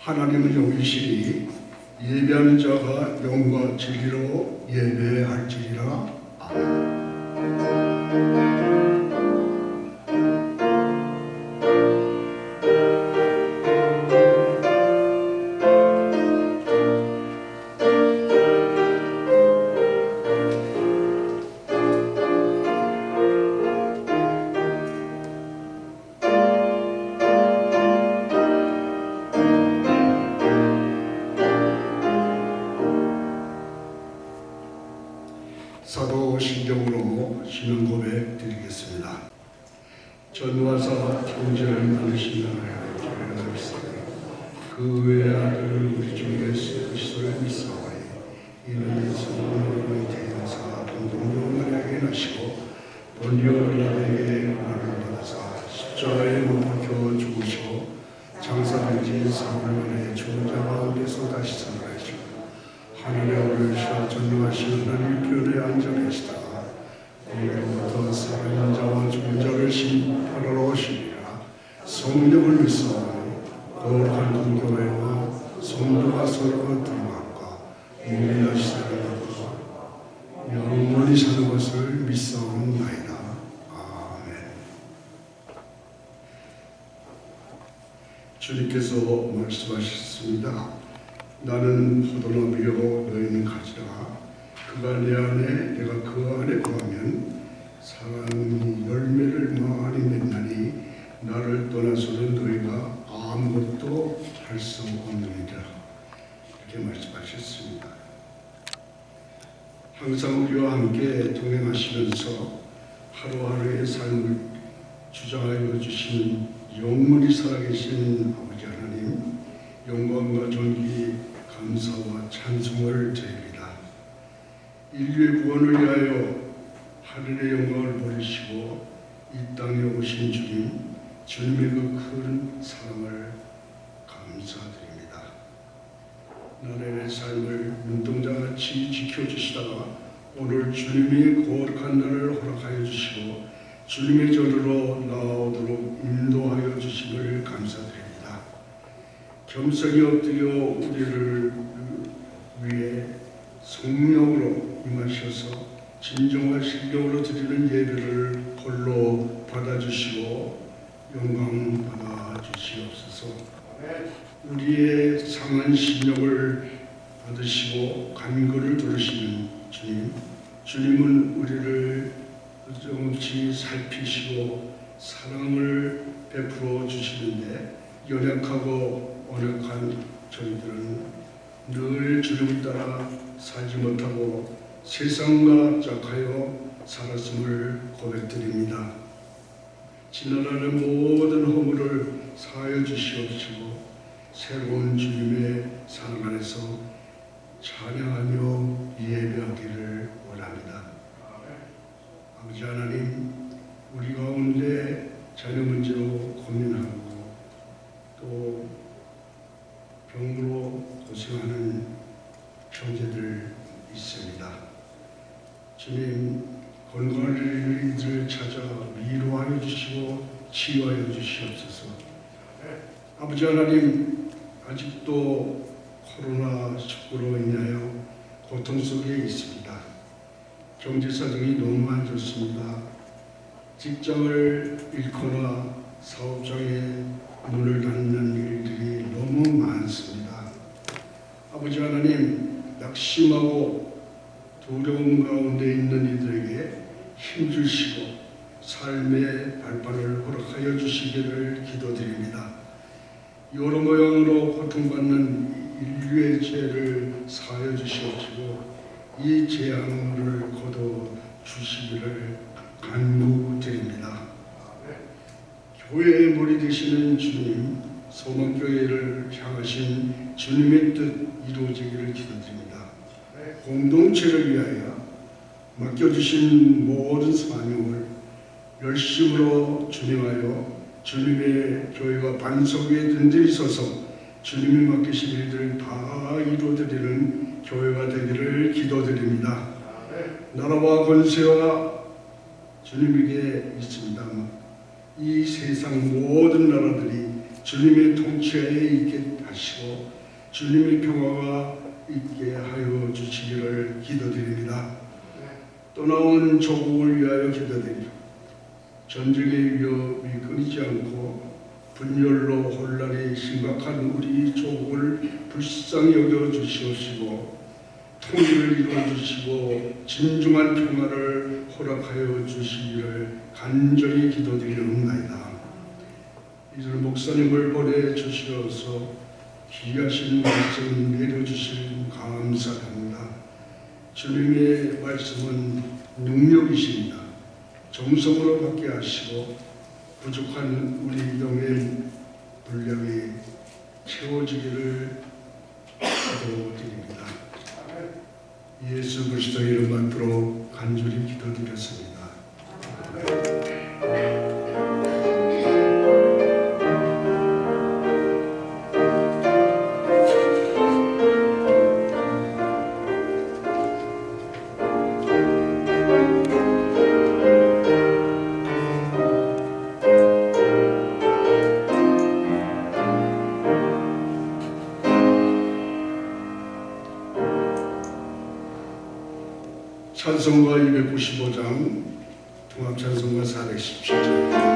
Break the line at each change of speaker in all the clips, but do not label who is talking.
하나님은 영이시니 예배하는 자가 영과 진리로 예배할지니라. 아멘. 사도신경으로 신앙 고백 드리겠습니다. 전도하사 형제를 많으신 나라에 교회하였으니 그 외의 아들을 우리 중에 쓰시를 믿사오니 이는 성령으로 태어나사 동동도 마리아에게 나시고 본디오 빌라도에게 고난을 받으사 십자가에 못 박혀 죽으시고 장사된 지 사흘 만에 죽은 자 가운데서 다시 살아나시고 하늘에 오르시어 전능하신 하나님 편에 앉아 계시다가 오늘부터 살아있는 자와 죽은 자를 심판하러 오시리라. 성령을 믿사오니 거룩한 공교회와 성도가 서로 들어가고 인류의 시대를 갖고 영원히 사는 것을 믿사옵나이다. 아멘. 주님께서 말씀하셨습니다. 나는 포도나무요 너희는 가지라. 그가 내 안에 내가 그 안에 거하면 사랑이 열매를 많이 맺나니 나를 떠나서는 너희가 아무것도 할 수 없느니라. 이렇게 말씀하셨습니다. 항상 우리와 함께 동행하시면서 하루하루의 삶을 주장하여 주시는 영원히 살아계신 아버지 하나님, 영광과 존귀 감사와 찬송을 드립니다. 인류의 구원을 위하여 하늘의 영광을 버리시고 이 땅에 오신 주님, 주님의 그 큰 사랑을 감사드립니다. 나의 삶을 눈동자같이 지켜주시다가 오늘 주님이 거룩한 날을 허락하여 주시고 주님의 전으로 나오도록 인도하여 주심을 감사드립니다. 겸손히 엎드려 우리를 위해 성령으로 임하셔서 진정과 신령으로 드리는 예배를 홀로 받아주시고 영광 받아주시옵소서. 우리의 상한 심령을 받으시고 간구를 들으시는 주님, 주님은 우리를 조금씩 살피시고 사랑을 베풀어 주시는데 연약하고 언약한 저희들은 늘 주님을 따라 살지 못하고 세상과 짝하여 살았음을 고백드립니다. 지나가는 모든 허물을 사하여 주시옵시고 새로운 주님의 사랑 안에서 찬양하며 예배하기를 원합니다. 아버지 하나님, 우리 가운데 자녀 문제로 고민하고 또 병으로 고생하는 형제들 있습니다. 주님, 건강을 이들을 찾아 위로하여 주시고 치유하여 주시옵소서. 아버지 하나님, 아직도 코로나19로 인하여 고통 속에 있습니다. 경제 사정이 너무 안 좋습니다. 직장을 잃거나 사업장에 문을 닫는 일들이 너무 많습니다. 아버지 하나님, 낙심하고 두려움 가운데 있는 이들에게 힘주시고 삶의 발판을 허락하여 주시기를 기도드립니다. 여러 모양으로 고통받는 인류의 죄를 사하여 주시옵시고 이 재앙을 거둬 주시기를 간구드립니다. 교회의 머리 되시는 주님, 소망교회를 향하신 주님의 뜻 이루어지기를 기도드립니다. 공동체를 위하여 맡겨주신 모든 사명을 열심으로 준행하여 주님의 교회가 반석 위에 든든히 서서 주님이 맡기신 일들을 다 이루어드리는 교회가 되기를 기도드립니다. 나라와 권세와 주님에게 있습니다만 이 세상 모든 나라들이 주님의 통치하에 있게 하시고 주님의 평화가 있게 하여 주시기를 기도드립니다. 떠나온 조국을 위하여 기도드립니다. 전쟁의 위협이 끊이지 않고 분열로 혼란이 심각한 우리 조국을 불쌍히 여겨 주시옵시고 통일을 이루어 주시고 진중한 평화를 허락하여 주시기를 간절히 기도드리옵나이다. 이들 목사님을 보내주시어서 귀하신 말씀 내려주신 감사합니다. 주님의 말씀은 능력이십니다. 정성으로 받게 하시고 부족한 우리 영의 분량이 채워지기를 기도드립니다. 예수 그리스도 이름 받들어 간절히 기도드렸습니다. 찬송가 295장, 통합찬송가 417장.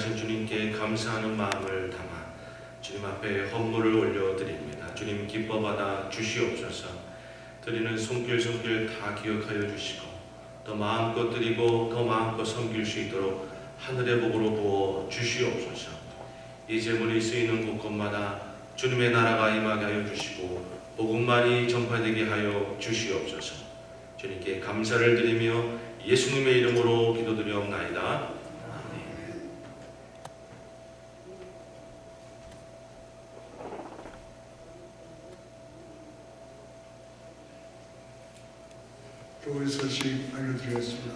하신 주님께 감사하는 마음을 담아 주님 앞에 헌물을 올려드립니다. 주님 기뻐 받아 주시옵소서. 드리는 손길 다 기억하여 주시고 더 마음껏 드리고 더 마음껏 섬길 수 있도록 하늘의 복으로 부어 주시옵소서. 이 제물이 쓰이는 곳곳마다 주님의 나라가 임하게 하여 주시고 복음만이 전파되게 하여 주시옵소서. 주님께 감사를 드리며 예수님의 이름으로 기도드리옵나이다.
교회 소식 알려드리겠습니다.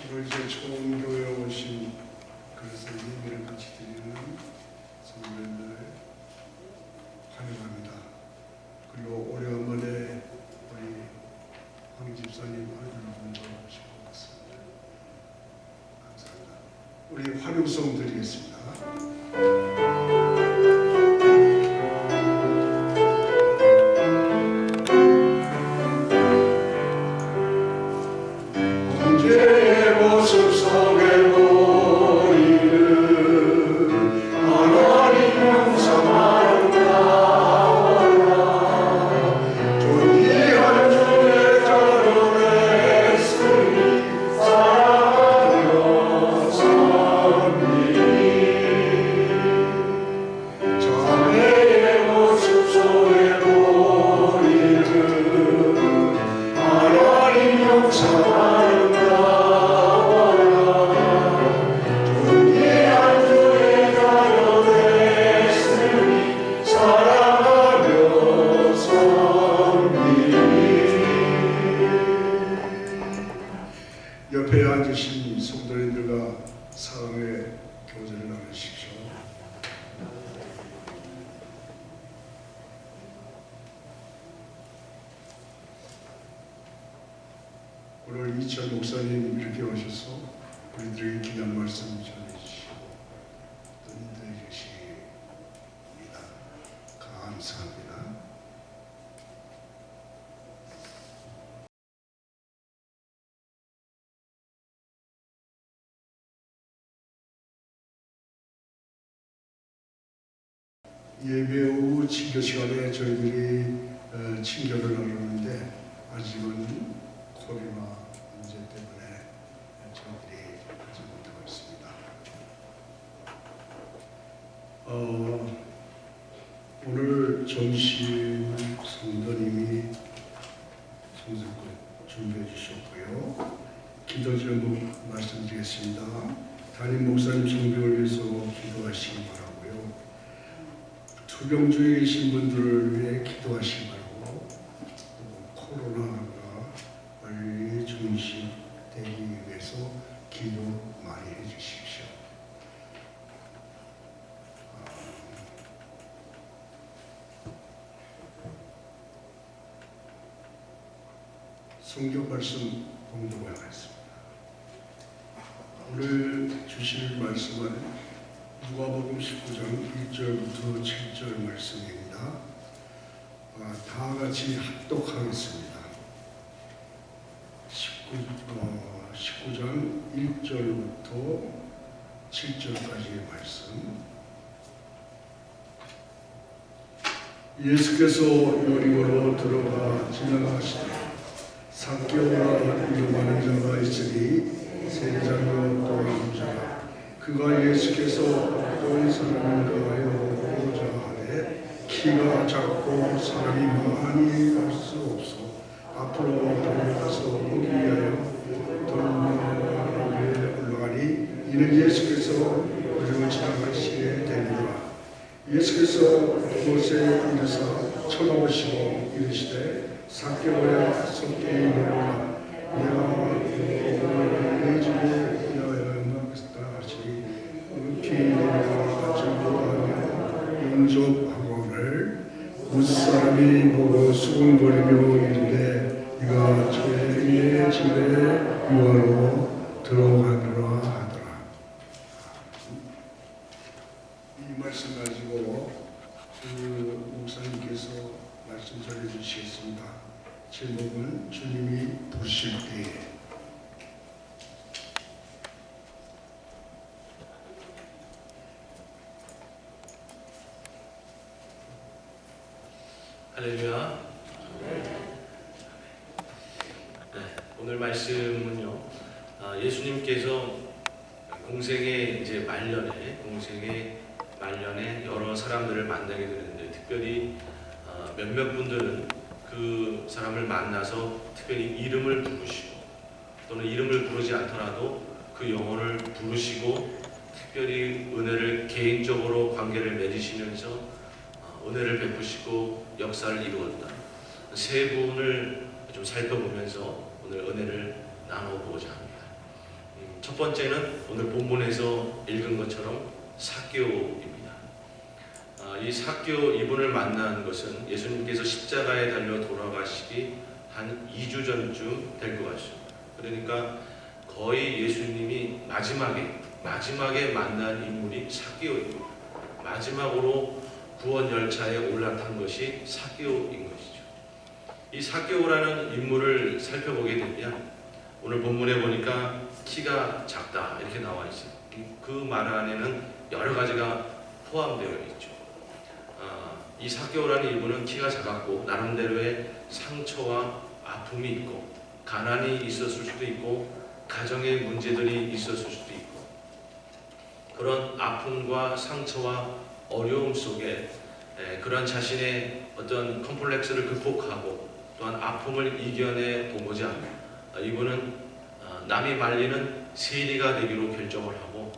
오늘 이제 처음 교회에 오신 그래서 예배를 같이 드리는 성도님들 환영합니다. 그리고 오래간만에 우리 황 집사님 여러분도 오신 것 같습니다. 감사합니다. 우리 환영송 드리겠습니다. 옆에 앉으신 성도님들과 사랑의 교제를 나누십시오. 오늘 이철 목사님 이렇게 오셔서 우리들에게 귀한 말씀 전해주시고 은혜해 주십니다. 감사합니다. 예배 후 친교 시간에 저희들이 친교를 나누는데 아직은 코로나 문제 때문에 저희들이 하지 못하고 있습니다. 오늘 점심 성도님이 성석껏 준비해 주셨고요. 기도 제목 말씀드리겠습니다. 담임 목사님 성도를 위해서 기도하시기 바라고요. 투병중에 계신 분들을 위해 기도하시기 바라고, 또 코로나가 빨리 종식되기 위해서 기도 많이 해주십시오. 성경 말씀 봉독하겠습니다. 오늘 주실 말씀은 누가복음 19장 1절부터 7절 말씀입니다. 다 같이 합독하겠습니다. 19장 1절부터 7절까지의 말씀. 예수께서 여리고로 들어가 지나가시되 삭개오라 이름하는 자가 있으니 세리장로 또 남자가 그가 예수께서 어떤 사람인가 하여 보고자 하되 키가 작고 사람이 많이 갈 수 없어 앞으로 달려가서 보기 위하여 돌무화에 올라가니 이는 예수께서 그리고 지나가시게 되니라. 예수께서 그곳에 이르사 쳐다보시고 이르시되 삭개오야 속히 일어나라 내가 내 집에 영접하고를 무사람이 보고 수군거리며 이르되 네가 죄의 집에 유하로 들어가느라 하더라. 이 말씀 가지고 목사님께서 말씀 전해주시겠습니다. 제목은 주님이 보실 때에.
할렐루야. 네, 오늘 말씀은요. 예수님께서 공생의 말년에 여러 사람들을 만나게 되는데, 특별히 몇몇 분들은 그 사람을 만나서 특별히 이름을 부르시고, 또는 이름을 부르지 않더라도 그 영혼을 부르시고 특별히 은혜를 개인적으로 관계를 맺으시면서 은혜를 베푸시고 역사를 이루었다. 세 분을 좀 살펴보면서 오늘 은혜를 나눠보고자 합니다. 첫 번째는 오늘 본문에서 읽은 것처럼 삭개오입니다. 이 삭개오 이분을 만난 것은 예수님께서 십자가에 달려 돌아가시기 한 2주 전쯤 될 것 같습니다. 그러니까 거의 예수님이 마지막에 만난 인물이 삭개오입니다. 마지막으로 구원 열차에 올라탄 것이 삭개오인 것이죠. 이 삭개오라는 인물을 살펴보게 되면 오늘 본문에 보니까 키가 작다 이렇게 나와 있어요. 그 말 안에는 여러 가지가 포함되어 있죠. 이 삭개오라는 인물은 키가 작았고 나름대로의 상처와 아픔이 있고 가난이 있었을 수도 있고 가정의 문제들이 있었을 수도 있고, 그런 아픔과 상처와 어려움 속에 그런 자신의 어떤 컴플렉스를 극복하고 또한 아픔을 이겨내 보고자 이분은 남이 말리는 세리가 되기로 결정을 하고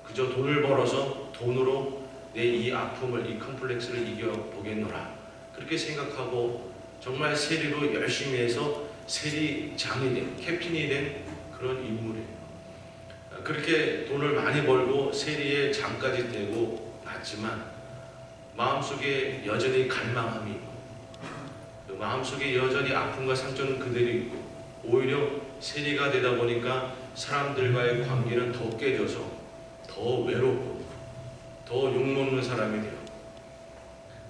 그저 돈을 벌어서 돈으로 내 이 아픔을, 이 컴플렉스를 이겨보겠노라 그렇게 생각하고 정말 세리로 열심히 해서 세리장이 된, 캡틴이 된 그런 인물이에요. 그렇게 돈을 많이 벌고 세리의 장까지 되고 났지만 마음속에 여전히 갈망함이 있고 그 마음속에 여전히 아픔과 상처는 그대로 있고 오히려 세리가 되다 보니까 사람들과의 관계는 더 깨져서 더 외롭고 더 욕먹는 사람이 돼요.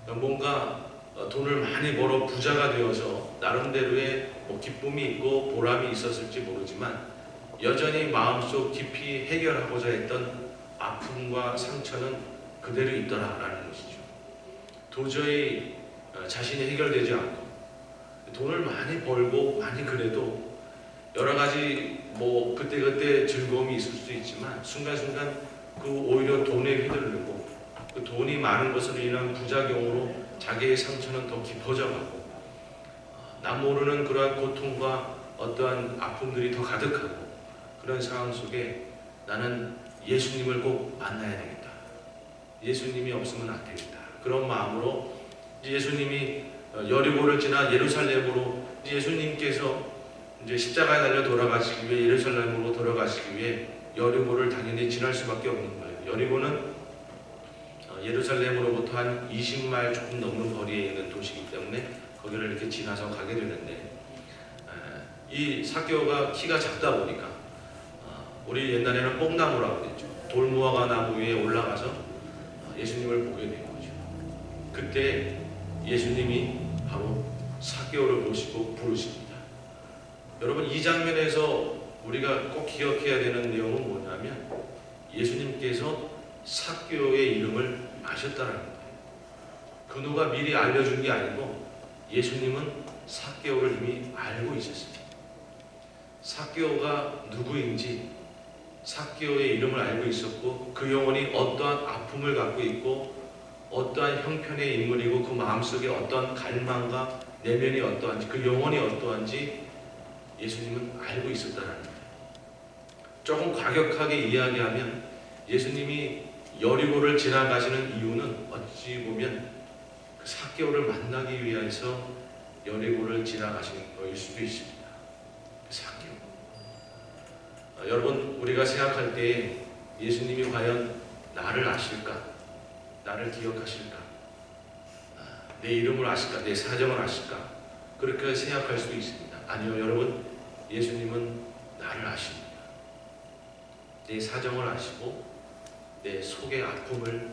뭔가 돈을 많이 벌어 부자가 되어서 나름대로의 기쁨이 있고 보람이 있었을지 모르지만 여전히 마음속 깊이 해결하고자 했던 아픔과 상처는 그대로 있더라라는 것이죠. 도저히 자신이 해결되지 않고 돈을 많이 벌고 많이 그래도 여러 가지 그때그때 즐거움이 있을 수도 있지만 순간순간 그 오히려 돈에 휘둘리고 그 돈이 많은 것으로 인한 부작용으로 자기의 상처는 더 깊어져 가고 남 모르는 그러한 고통과 어떠한 아픔들이 더 가득하고 그런 상황 속에 나는 예수님을 꼭 만나야 되겠다. 예수님이 없으면 안 되겠다. 그런 마음으로 예수님이 여리고를 지나 예루살렘으로 예수님께서 이제 십자가에 달려 돌아가시기 위해 예루살렘으로 돌아가시기 위해 여리고를 당연히 지날 수밖에 없는 거예요. 여리고는 예루살렘으로부터 한 20마일 조금 넘는 거리에 있는 도시이기 때문에 거기를 이렇게 지나서 가게 되는데 이 삭개오가 키가 작다 보니까 우리 옛날에는 뽕나무라고 그랬죠. 돌무화과 나무 위에 올라가서 예수님을 보게 된 거죠. 그때 예수님이 바로 삭개오를 모시고 부르십니다. 여러분 이 장면에서 우리가 꼭 기억해야 되는 내용은 뭐냐면 예수님께서 삭개오의 이름을 아셨다는 거예요. 그 누가 미리 알려준 게 아니고 예수님은 삭개오를 이미 알고 있었습니다. 삭개오가 누구인지 삭개오의 이름을 알고 있었고 그 영혼이 어떠한 아픔을 갖고 있고 어떠한 형편의 인물이고 그 마음속에 어떠한 갈망과 내면이 어떠한지 그 영혼이 어떠한지 예수님은 알고 있었다는 거예요. 조금 과격하게 이야기하면 예수님이 여리고를 지나가시는 이유는 어찌 보면 그 삭개오를 만나기 위해서 여리고를 지나가신 거일 수도 있습니다. 삭개오. 여러분 우리가 생각할 때 예수님이 과연 나를 아실까? 나를 기억하실까? 내 이름을 아실까? 내 사정을 아실까? 그렇게 생각할 수도 있습니다. 아니요 여러분 예수님은 나를 아십니다. 내 사정을 아시고 내 속의 아픔을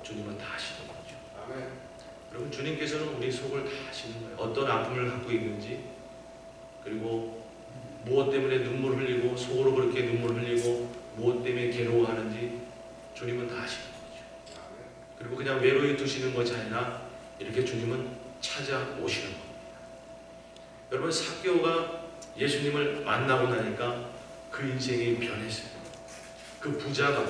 주님은 다 아시는 거죠.
아멘.
여러분 주님께서는 우리 속을 다 아시는 거예요. 어떤 아픔을 갖고 있는지 그리고 무엇 때문에 눈물 흘리고 속으로 그렇게 눈물 흘리고 무엇 때문에 괴로워하는지 주님은 다 아시는 거죠. 그리고 그냥 외로이 두시는 것이 아니라 이렇게 주님은 찾아오시는 겁니다. 여러분, 삭개오가 예수님을 만나고 나니까 그 인생이 변했어요. 그 부자가,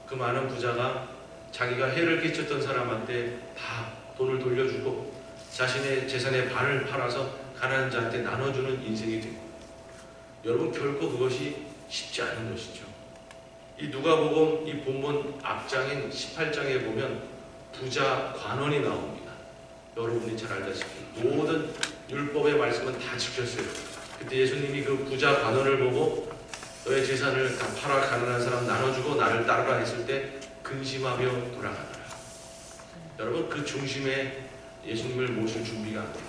그 많은 부자가 자기가 해를 끼쳤던 사람한테 다 돈을 돌려주고 자신의 재산의 반을 팔아서 가난한 자한테 나눠주는 인생이 되고, 여러분 결코 그것이 쉽지 않은 것이죠. 이 누가복음 이 본문 앞장인 18장에 보면 부자 관원이 나옵니다. 여러분이 잘 알다시피 모든 율법의 말씀은 다 지켰어요. 그때 예수님이 그 부자 관원을 보고 너의 재산을 다 팔아 가난한 사람 나눠주고 나를 따르라 했을 때 근심하며 돌아가더라. 여러분, 그 중심에 예수님을 모실 준비가 안 되고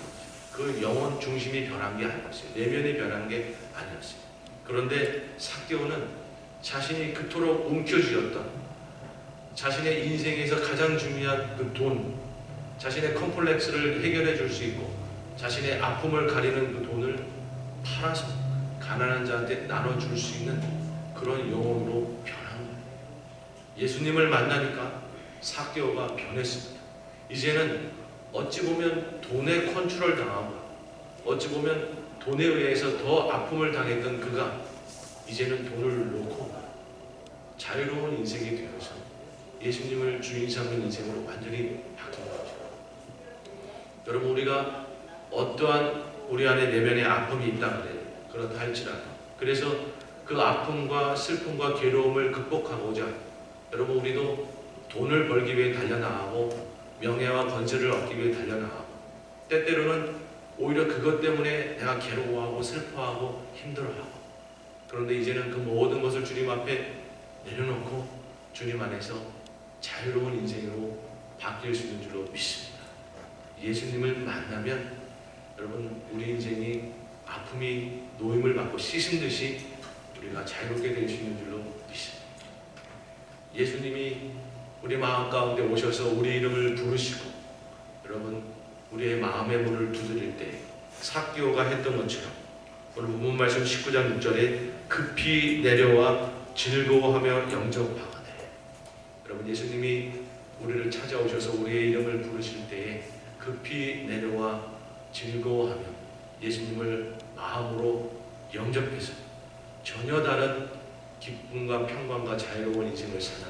그 영혼 중심이 변한 게 아니었어요. 내면이 변한 게 아니었어요. 그런데 삭개오는 자신이 그토록 움켜쥐었던 자신의 인생에서 가장 중요한 그 돈, 자신의 컴플렉스를 해결해 줄 수 있고 자신의 아픔을 가리는 그 돈을 팔아서 가난한 자한테 나눠줄 수 있는 그런 영혼으로 변한 거예요. 예수님을 만나니까 삭개오가 변했습니다. 이제는 어찌 보면 돈에 컨트롤 당하고 어찌 보면 돈에 의해서 더 아픔을 당했던 그가 이제는 돈을 놓고 자유로운 인생이 되어서 예수님을 주인 삼는 인생으로 완전히 바뀐 거죠. 여러분, 우리가 어떠한 우리 안에 내면의 아픔이 있다 그렇다 할지라도, 그래서 그 아픔과 슬픔과 괴로움을 극복하고자 여러분 우리도 돈을 벌기 위해 달려나가고 명예와 권세를 얻기 위해 달려나가고 때때로는 오히려 그것 때문에 내가 괴로워하고 슬퍼하고 힘들어하고, 그런데 이제는 그 모든 것을 주님 앞에 내려놓고 주님 안에서 자유로운 인생으로 바뀔 수 있는 줄로 믿습니다. 예수님을 만나면 여러분 우리 인생이 아픔이 노임을 받고 씻은 듯이 우리가 자유롭게 될 수 있는 줄로 믿습니다. 예수님이 우리 마음 가운데 오셔서 우리 이름을 부르시고 여러분 우리의 마음의 문을 두드릴 때 삭개오가 했던 것처럼 오늘 본문 말씀 19장 6절에 급히 내려와 즐거워하며 영접하거늘. 여러분, 예수님이 우리를 찾아오셔서 우리의 이름을 부르실 때에 급히 내려와 즐거워하며 예수님을 마음으로 영접해서 전혀 다른 기쁨과 평강과 자유로운 인생을 사는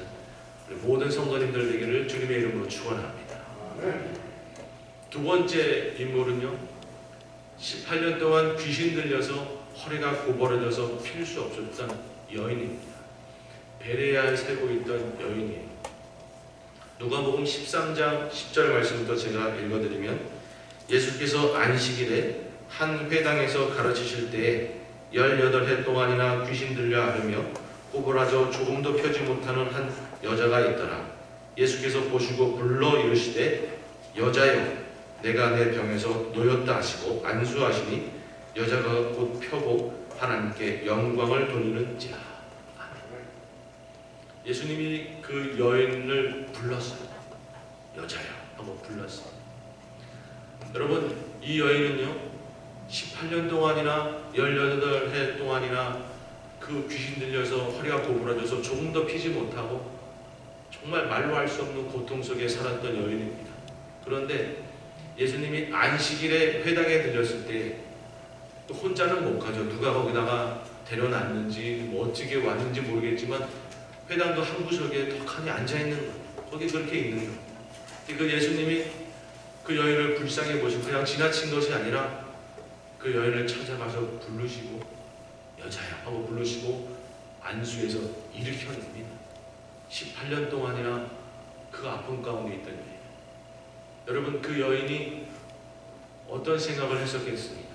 우리 모든 성도님들 되기를 주님의 이름으로 축원합니다. 두 번째 인물은요, 18년 동안 귀신 들려서 허리가 고부러져서 필 수 없었던 여인입니다. 베레아에 살고 있던 여인이에요. 누가복음 13장 10절 말씀부터 제가 읽어드리면, 예수께서 안식일에 한 회당에서 가르치실 때에 18해 동안이나 귀신 들려 앓으며 구부러져 조금도 펴지 못하는 한 여자가 있더라. 예수께서 보시고 불러 이르시되 여자여, 내가 내 병에서 놓였다 하시고 안수하시니 여자가 곧 펴고 하나님께 영광을 돌리는지라. 예수님이 그 여인을 불렀어요. 여자야 하고 불렀어요. 여러분, 이 여인은요 18년 동안이나 18해 동안이나 그 귀신 들려서 허리가 고부러져서 조금 더 피지 못하고 정말 말로 할 수 없는 고통 속에 살았던 여인입니다. 그런데 예수님이 안식일에 회당에 들렸을 때 혼자는 못 가죠. 누가 거기다가 데려놨는지 뭐 어떻게 왔는지 모르겠지만 회당도 한 구석에 덕하니 앉아있는 거예요. 거기 그렇게 있는 거예요. 그 예수님이 그 여인을 불쌍히 보시고 그냥 지나친 것이 아니라 그 여인을 찾아가서 부르시고 여자야 하고 부르시고 안수해서 일으켜냅니다. 18년 동안이나 그 아픔 가운데 있던 여인. 여러분, 그 여인이 어떤 생각을 했었겠습니까?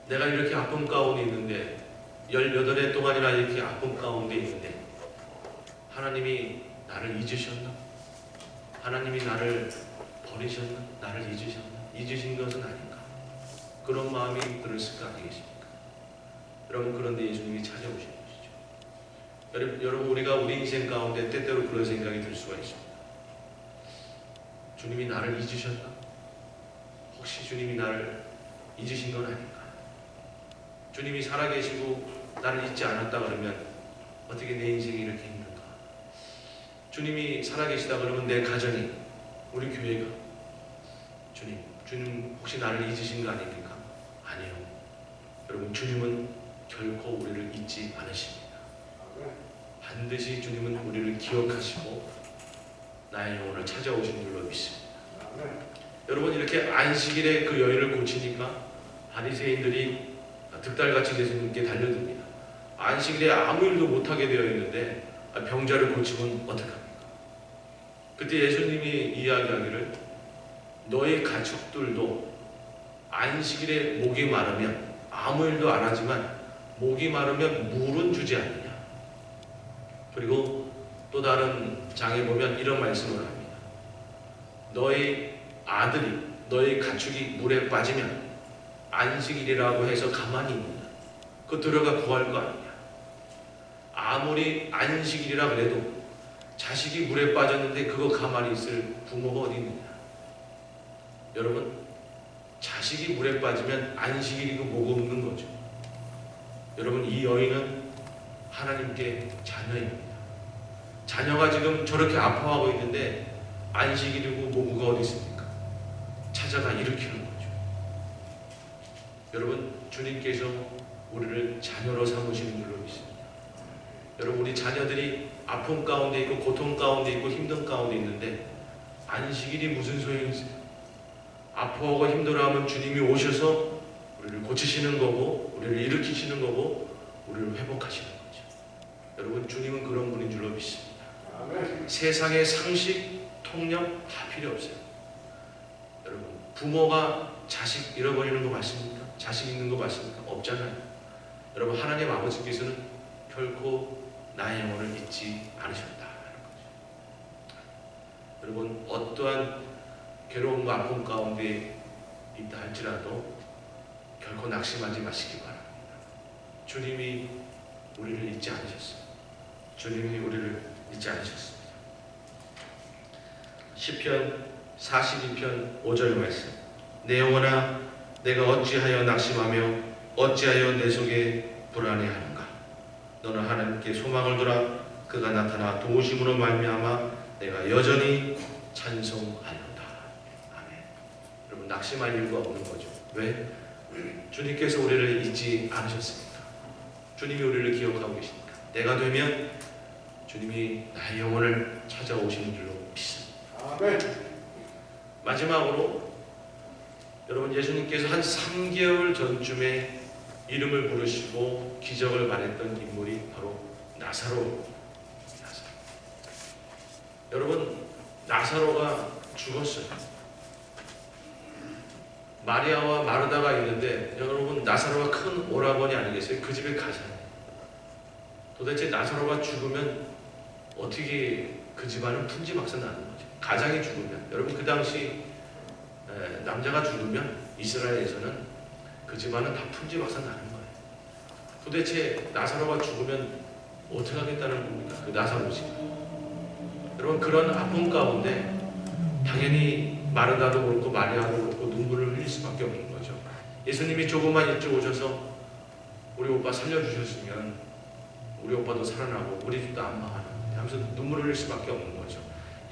내가 이렇게 아픔 가운데 있는데 18해 동안이나 이렇게 아픔 가운데 있는데 하나님이 나를 잊으셨나? 하나님이 나를 버리셨나? 나를 잊으셨나? 잊으신 것은 아닌가? 그런 마음이 들었을 거 아니겠습니까? 여러분, 그런데 예수님이 찾아오신 것이죠. 여러분, 우리가 우리 인생 가운데 때때로 그런 생각이 들 수가 있습니다. 주님이 나를 잊으셨나? 혹시 주님이 나를 잊으신 건 아닌가? 주님이 살아계시고 나를 잊지 않았다 그러면 어떻게 내 인생이 이렇게 힘든가? 주님이 살아계시다 그러면 내 가정이, 우리 교회가 주님 혹시 나를 잊으신 거 아닙니까? 아니에요. 여러분, 주님은 결코 우리를 잊지 않으십니다. 반드시 주님은 우리를 기억하시고 나의 영혼을 찾아오신 줄로 믿습니다. 여러분, 이렇게 안식일에 그 여인을 고치니까 바리새인들이 득달같이 예수님께 달려듭니다. 안식일에 아무 일도 못하게 되어 있는데 병자를 고치면 어떡합니까? 그때 예수님이 이야기하기를 너희 가축들도 안식일에 목이 마르면 아무 일도 안 하지만 목이 마르면 물은 주지 않느냐. 그리고 또 다른 장에 보면 이런 말씀을 합니다. 너희 아들이 너희 가축이 물에 빠지면 안식일이라고 해서 가만히 있느냐. 그 들어가 구할 거 아니냐. 아무리 안식일이라 그래도 자식이 물에 빠졌는데 그거 가만히 있을 부모가 어디 있느냐. 여러분, 자식이 물에 빠지면 안식일이고 뭐고 없는 거죠. 여러분, 이 여인은 하나님께 자녀입니다. 자녀가 지금 저렇게 아파하고 있는데 안식일이고 뭐고가 어디 있습니까? 찾아가 일으키는 거죠. 여러분, 주님께서 우리를 자녀로 삼으시는 줄로 믿습니다. 여러분, 우리 자녀들이 아픔 가운데 있고 고통 가운데 있고 힘든 가운데 있는데 안식일이 무슨 소용이 있어요? 아파하고 힘들어하면 주님이 오셔서 우리를 고치시는 거고 우리를 일으키시는 거고 우리를 회복하시는 거죠. 여러분, 주님은 그런 분인 줄로 믿습니다. 세상의 상식, 통념 다 필요 없어요. 여러분, 부모가 자식 잃어버리는 거 맞습니까? 자식 있는 거 맞습니까? 없잖아요. 여러분, 하나님 아버지께서는 결코 나의 영혼을 잊지 않으셨다. 여러분, 어떠한 괴로움과 아픔 가운데 있다 할지라도 결코 낙심하지 마시기 바랍니다. 주님이 우리를 잊지 않으셨어요. 주님이 우리를 잊지 않으셨습니다. 시편 42편 5절 말씀. 내 영혼아, 내가 어찌하여 낙심하며 어찌하여 내 속에 불안해하는가. 너는 하나님께 소망을 두라. 그가 나타나 도우심으로 말미암아 내가 여전히 찬송하리로다. 아멘. 여러분, 낙심할 이유가 없는 거죠. 왜? 주님께서 우리를 잊지 않으셨습니까? 주님이 우리를 기억하고 계십니까? 내가 되면 주님이 나의 영혼을 찾아오시는 줄로 믿습니다. 아멘. 마지막으로 여러분, 예수님께서 한 3개월 전쯤에 이름을 부르시고 기적을 말했던 인물이 바로 나사로입니다. 여러분, 나사로가 죽었어요. 마리아와 마르다가 있는데 여러분, 나사로가 큰 오라버니 아니겠어요? 그 집에 가잖아요. 도대체 나사로가 죽으면 어떻게 그 집안은 풍지박산 나는 거죠. 가장이 죽으면, 여러분, 그 당시 남자가 죽으면 이스라엘에서는 그 집안은 다 풍지박산 나는 거예요. 도대체 나사로가 죽으면 어떻게 하겠다는 겁니까? 그 나사로 집. 여러분, 그런 아픔 가운데 당연히 마르다도 그렇고 마리아도 그렇고 눈물을 흘릴 수밖에 없는 거죠. 예수님이 조금만 일찍 오셔서 우리 오빠 살려주셨으면 우리 오빠도 살아나고 우리 집도 안 망하는데 하면서 눈물을 흘릴 수밖에 없는 거죠.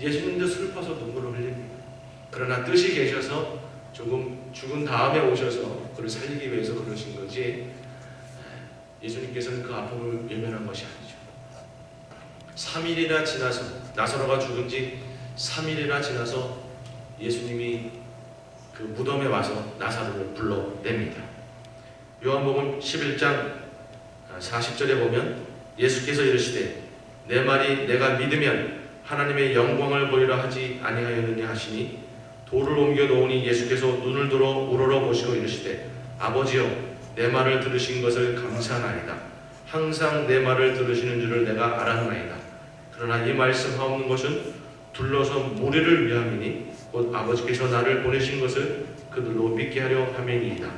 예수님도 슬퍼서 눈물을 흘립니다. 그러나 뜻이 계셔서 조금 죽은 다음에 오셔서 그를 살리기 위해서 그러신 거지, 예수님께서는 그 아픔을 외면한 것이 아니죠. 3일이나 지나서, 나사로가 죽은 지 3일이나 지나서 예수님이 그 무덤에 와서 나사로를 불러냅니다. 요한복음 11장 40절에 보면 예수께서 이르시되 내 말이 내가 믿으면 하나님의 영광을 보리라 하지 아니하였느냐 하시니, 돌을 옮겨 놓으니 예수께서 눈을 들어 우러러 보시고 이르시되 아버지여, 내 말을 들으신 것을 감사하나이다. 항상 내 말을 들으시는 줄을 내가 알았나이다. 그러나 이 말씀하옵는 것은 둘러서 무리를 위함이니 곧 아버지께서 나를 보내신 것을 그들로 믿게 하려 함이니이다.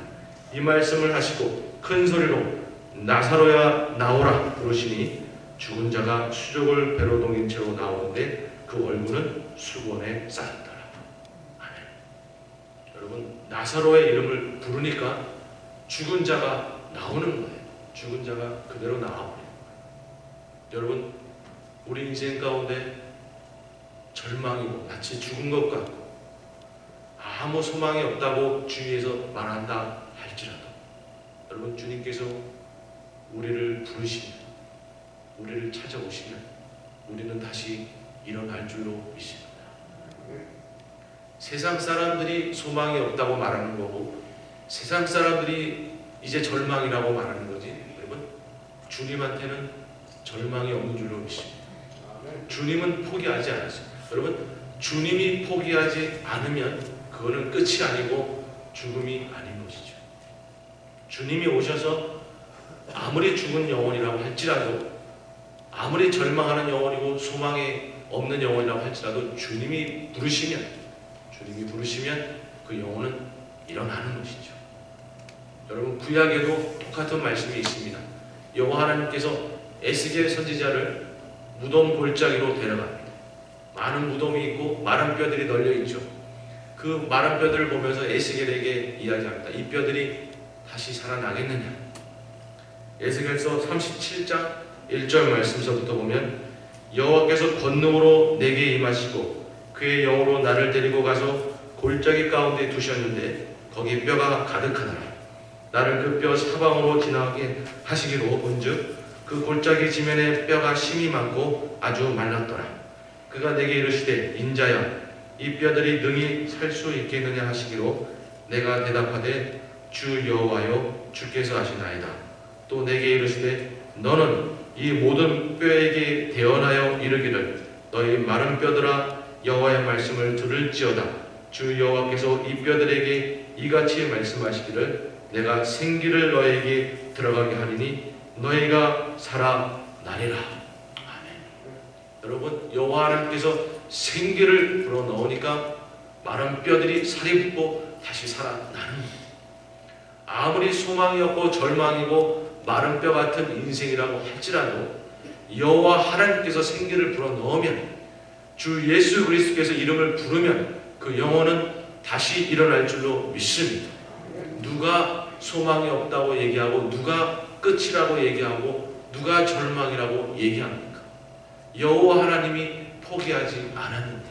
이 말씀을 하시고 큰 소리로 나사로야 나오라 부르시니 죽은 자가 수족을 배로 동인 채로 나오는데 그 얼굴은 수건에 쌓였더라. 아멘. 여러분, 나사로의 이름을 부르니까 죽은 자가 나오는 거예요. 죽은 자가 그대로 나와버려요. 여러분, 우리 인생 가운데 절망이고 마치 죽은 것 같고 아무 소망이 없다고 주위에서 말한다 할지라도 여러분 주님께서 우리를 부르시면 우리를 찾아오시면 우리는 다시 일어날 줄로 믿습니다. 세상 사람들이 소망이 없다고 말하는 거고 세상 사람들이 이제 절망이라고 말하는 거지 여러분 주님한테는 절망이 없는 줄로 믿습니다. 주님은 포기하지 않았어요. 여러분 주님이 포기하지 않으면 그거는 끝이 아니고 죽음이 아닌 것이죠. 주님이 오셔서 아무리 죽은 영혼이라고 할지라도 아무리 절망하는 영혼이고 소망이 없는 영혼이라고 할지라도 주님이 부르시면 그 영혼은 일어나는 것이죠. 여러분 구약에도 똑같은 말씀이 있습니다. 여호와 하나님께서 에스겔 선지자를 무덤 골짜기로 데려갑니다. 많은 무덤이 있고 마른 뼈들이 널려 있죠. 그 마른 뼈들을 보면서 에스겔에게 이야기합니다. 이 뼈들이 다시 살아나겠느냐. 에스겔서 37장 1절 말씀서부터 보면 여호와께서 권능으로 내게 임하시고 그의 영으로 나를 데리고 가서 골짜기 가운데 두셨는데 거기 뼈가 가득하더라. 나를 그 뼈 사방으로 지나가게 하시기로 본즉 그 골짜기 지면에 뼈가 심이 많고 아주 말랐더라. 그가 내게 이르시되 인자야 이 뼈들이 능히 살 수 있겠느냐 하시기로 내가 대답하되 주 여호와여 주께서 하시나이다. 또 내게 이르시되 너는 이 모든 뼈에게 대언하여 이르기를 너희 마른 뼈들아 여호와의 말씀을 들을지어다. 주 여호와께서 이 뼈들에게 이같이 말씀하시기를 내가 생기를 너에게 들어가게 하리니 너희가 살아나리라. 아멘. 여러분 여호와 하나님께서 생기를 불어넣으니까 마른 뼈들이 살이 붙고 다시 살아나는 거예요. 아무리 소망이 없고 절망이고 마른 뼈 같은 인생이라고 할지라도 여호와 하나님께서 생기를 불어넣으면 주 예수 그리스도께서 이름을 부르면 그 영혼은 다시 일어날 줄로 믿습니다. 누가 소망이 없다고 얘기하고 누가 끝이라고 얘기하고 누가 절망이라고 얘기합니까? 여호와 하나님이 포기하지 않았는데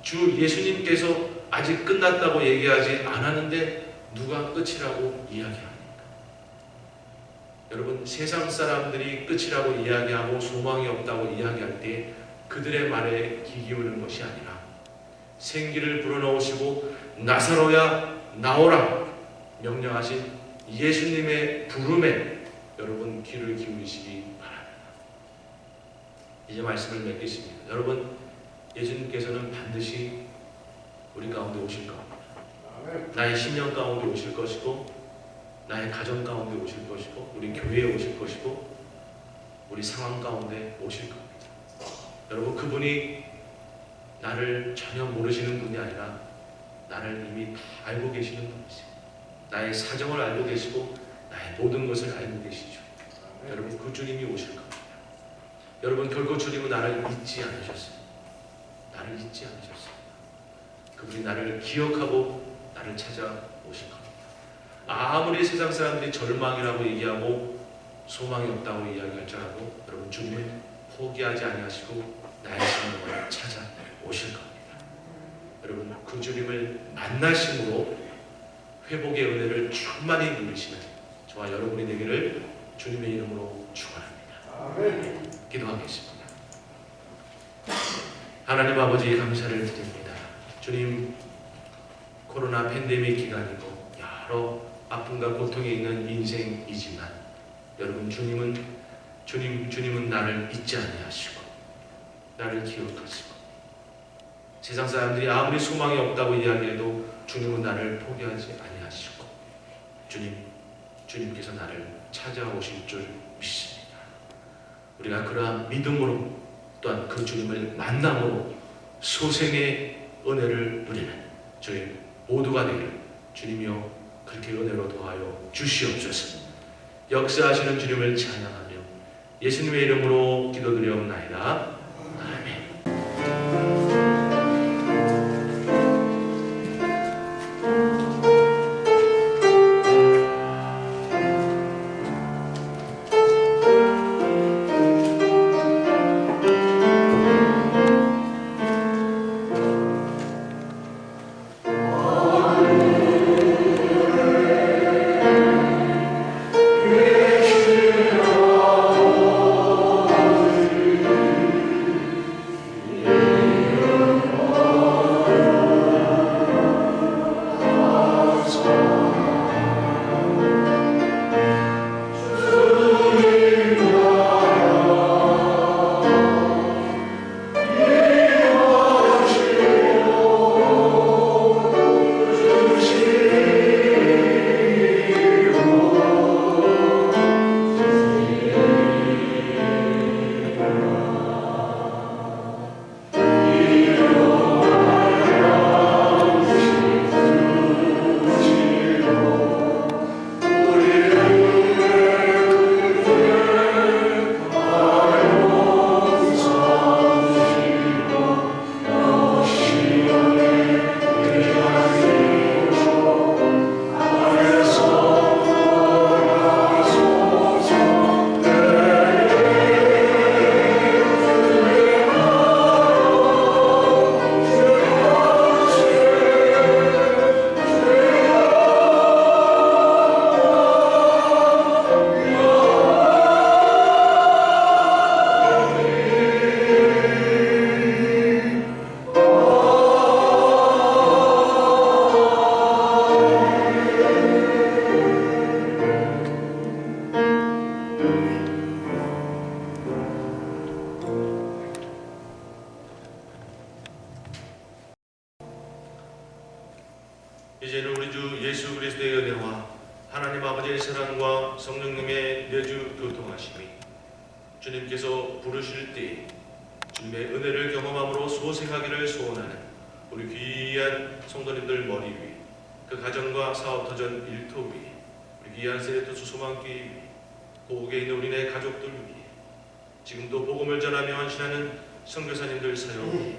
주 예수님께서 아직 끝났다고 얘기하지 않았는데 누가 끝이라고 이야기합니까? 여러분 세상 사람들이 끝이라고 이야기하고 소망이 없다고 이야기할 때 그들의 말에 귀 기울이는 것이 아니라 생기를 불어넣으시고 나사로야 나오라 명령하신 예수님의 부름에 여러분 귀를 기울이시기 바랍니다. 이제 말씀을 맺겠습니다. 여러분 예수님께서는 반드시 우리 가운데 오실 겁니다. 나의 심령 가운데 오실 것이고 나의 가정 가운데 오실 것이고 우리 교회에 오실 것이고 우리 상황 가운데 오실 겁니다. 여러분 그분이 나를 전혀 모르시는 분이 아니라 나를 이미 다 알고 계시는 분이세요. 나의 사정을 알고 계시고 나의 모든 것을 알고 계시죠. 여러분 그 주님이 오실 겁니다. 여러분 결코 주님은 나를 잊지 않으셨어요. 나를 잊지 않으셨어요. 그분이 나를 기억하고 나를 찾아오실 겁니다. 아무리 세상 사람들이 절망이라고 얘기하고 소망이 없다고 이야기할지라도 여러분 주님은 포기하지 아니하시고 나의 생명을 찾아오실 겁니다. 여러분 그 주님을 만나심으로 회복의 은혜를 충만히 누리시는 저와 여러분이 되기를 주님의 이름으로 축원합니다. 기도하겠습니다. 하나님 아버지 감사를 드립니다. 주님 코로나 팬데믹 기간이고 여러 아픔과 고통이 있는 인생이지만 여러분 주님은 나를 잊지 아니하시고 나를 기억하시고 세상 사람들이 아무리 소망이 없다고 이야기해도 주님은 나를 포기하지 아니하시고 주님께서 나를 찾아오실 줄 믿습니다. 우리가 그러한 믿음으로 또한 그 주님을 만남으로 소생의 은혜를 누리는 저희 모두가 되기를 주님이여 그렇게 은혜로 더하여 주시옵소서. 역사하시는 주님을 찬양하며 예수님의 이름으로 기도드리옵나이다. 이제는 우리 주 예수 그리스도의 은혜와 하나님 아버지의 사랑과 성령님의 내주 교통하심이 주님께서 부르실 때 주님의 은혜를 경험함으로 소생하기를 소원하는 우리 귀한 성도님들 머리 위, 그 가정과 사업터전 일터 위, 우리 귀한 세례토스 소망교회 위, 고국에 있는 우리네 가족들 위, 지금도 복음을 전하며 헌신하는 선교사님들 사역 위,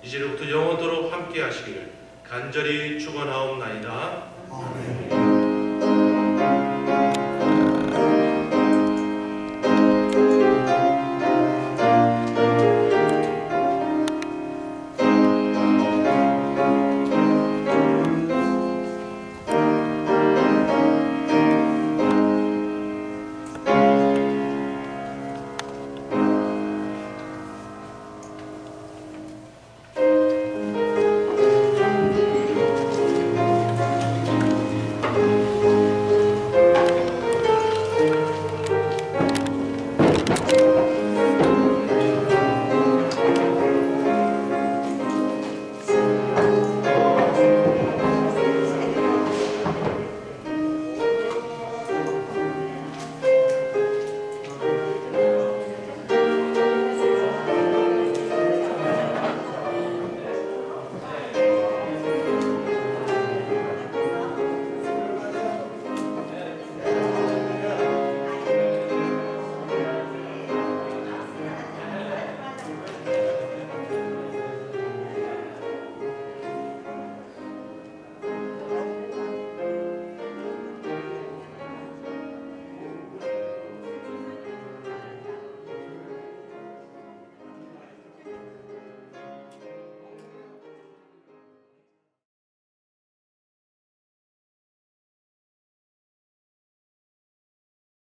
이제부터 영원토록 함께 하시기를 간절히 축원하옵나이다.
아멘.